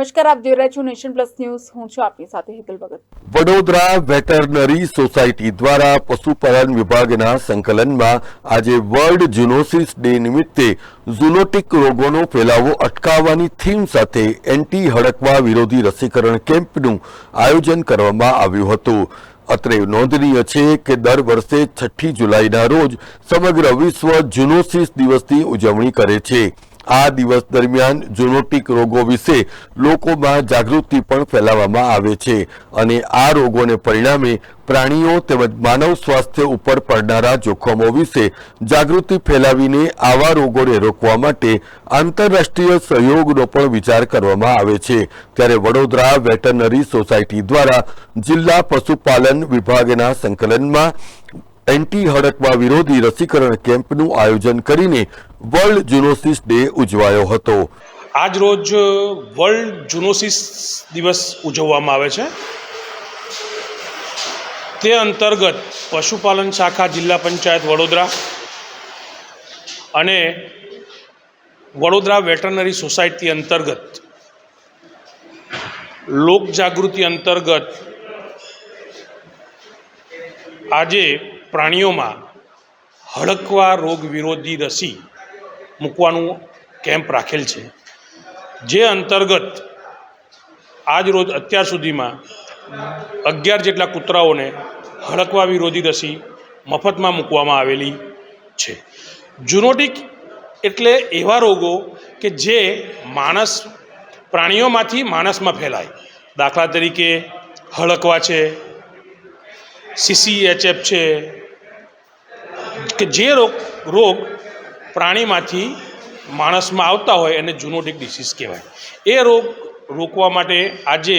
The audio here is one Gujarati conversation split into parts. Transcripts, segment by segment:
નમસ્કાર, આપ જોઈ રહ્યા છો નેશન પ્લસ ન્યૂઝ. હું છું આપની સાથે હેતલ ભગત. વડોદરા વેટરનરી સોસાયટી દ્વારા પશુપાલન વિભાગના સંકલનમાં આજે વર્લ્ડ ઝૂનોસિસ ડે નિમિત્તે ઝૂનોટિક રોગોનો ફેલાવો અટકાવવાની થીમ સાથે એન્ટી હડકવા વિરોધી રસીકરણ કેમ્પનું આયોજન કરવામાં આવ્યું હતું. અત્રે નોંધનીય છે કે દર વર્ષે 6 જુલાઈના રોજ સમગ્ર વિશ્વ ઝૂનોસિસ દિવસની ઉજવણી કરે છે. આ દિવસ દરમિયાન ઝૂનોટિક રોગો વિશે લોકોમાં જાગૃતિ પણ ફેલાવવામાં આવે છે અને આ રોગોને પરિણામે પ્રાણીઓ તેમજ માનવ સ્વાસ્થ્ય ઉપર પડનારા જોખમો વિશે જાગૃતિ ફેલાવીને આવા રોગોને રોકવા માટે આંતરરાષ્ટ્રીય સહયોગનો પણ વિચાર કરવામાં આવે છે. ત્યારે વડોદરા વેટરનરી સોસાયટી દ્વારા જિલ્લા પશુપાલન વિભાગના સંકલનમાં એન્ટી હડકવા વિરોધી રસીકરણ કેમ્પનું આયોજન કરીને વર્લ્ડ ઝૂનોસિસ ડે ઉજવાયો હતો. આજ રોજ વર્લ્ડ ઝૂનોસિસ દિવસ ઉજવવામાં આવે છે. તે અંતર્ગત પશુપાલન શાખા જિલ્લા પંચાયત વડોદરા અને વડોદરા વેટરનરી સોસાયટી અંતર્ગત લોકજાગૃતિ અંતર્ગત આજે પ્રાણીઓમાં હડકવા રોગ વિરોધી રસી મૂકવાનું કેમ્પ રાખેલ છે. જે અંતર્ગત આજ રોજ અત્યાર સુધીમાં 11 જેટલા કૂતરાઓને હડકવા વિરોધી રસી મફતમાં મૂકવામાં આવેલી છે. ઝૂનોટિક એટલે એવા રોગો કે જે પ્રાણીઓમાંથી માણસમાં ફેલાય. દાખલા તરીકે હડકવા છે, CCHF છે, કે જે રોગ પ્રાણીમાંથી માણસમાં આવતા હોય એને ઝૂનોટિક ડિસીઝ કહેવાય. એ રોગ રોકવા માટે આજે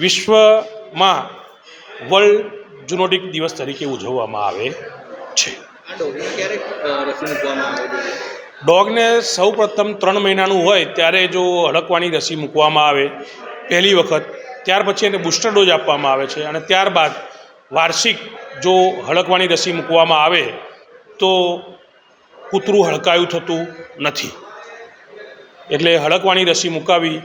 વિશ્વમાં વર્લ્ડ ઝૂનોટિક દિવસ તરીકે ઉજવવામાં આવે છે. ડોગને સૌ પ્રથમ 3 મહિનાનું હોય ત્યારે જો હડકવાની રસી મૂકવામાં આવે પહેલી વખત, ત્યાર પછી એને બૂસ્ટર ડોઝ આપવામાં આવે છે અને ત્યારબાદ વાર્ષિક જો હડકવાની રસી મૂકવામાં આવે તો કૂતરું હડકાયું થતું નથી. એટલે હડકવાની રસી મુકાવી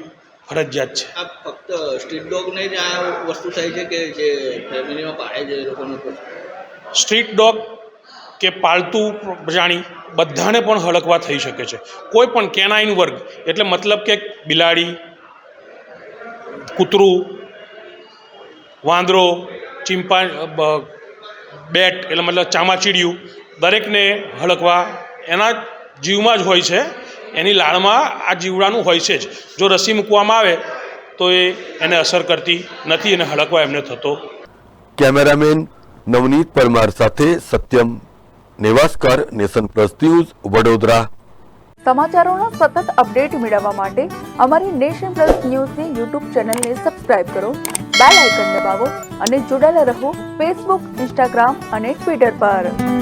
ફરજિયાત છે. આ ફક્ત સ્ટ્રીટ ડોગને જ આ વસ્તુ થાય છે કે જે ફેમિલીમાં પાળે છે એ લોકોને? સ્ટ્રીટ ડોગ કે પાલતુ પ્રાણી બધાને પણ હડકવા થઈ શકે છે. કોઈ પણ કેનાઇન વર્ગ એટલે મતલબ કે બિલાડી, કૂતરું, વાંદરો, બેટ એટલે મતલબ ચામાચીડિયું, દરેકને હડકવા એના જીવમાં જ હોય છે. એની લાળમાં આ જીવડાનું હોય છે જ. જો રસી મૂકવામાં આવે તો એને અસર કરતી નથી અને હડકવા એમને થતો. કેમેરામેન નવનીત પરમાર સાથે Satyam Nevaskar, nation plus news, Vadodara. સમાચારોના સતત અપડેટ મેળવવા માટે અમારી નેશન પ્લસ ન્યૂઝની યુટ્યુબ ચેનલને સબસ્ક્રાઇબ કરો, બેલ આઇકન દબાવો અને જોડાયેલા રહો ફેસબુક, ઇન્સ્ટાગ્રામ અને ટ્વિટર પર.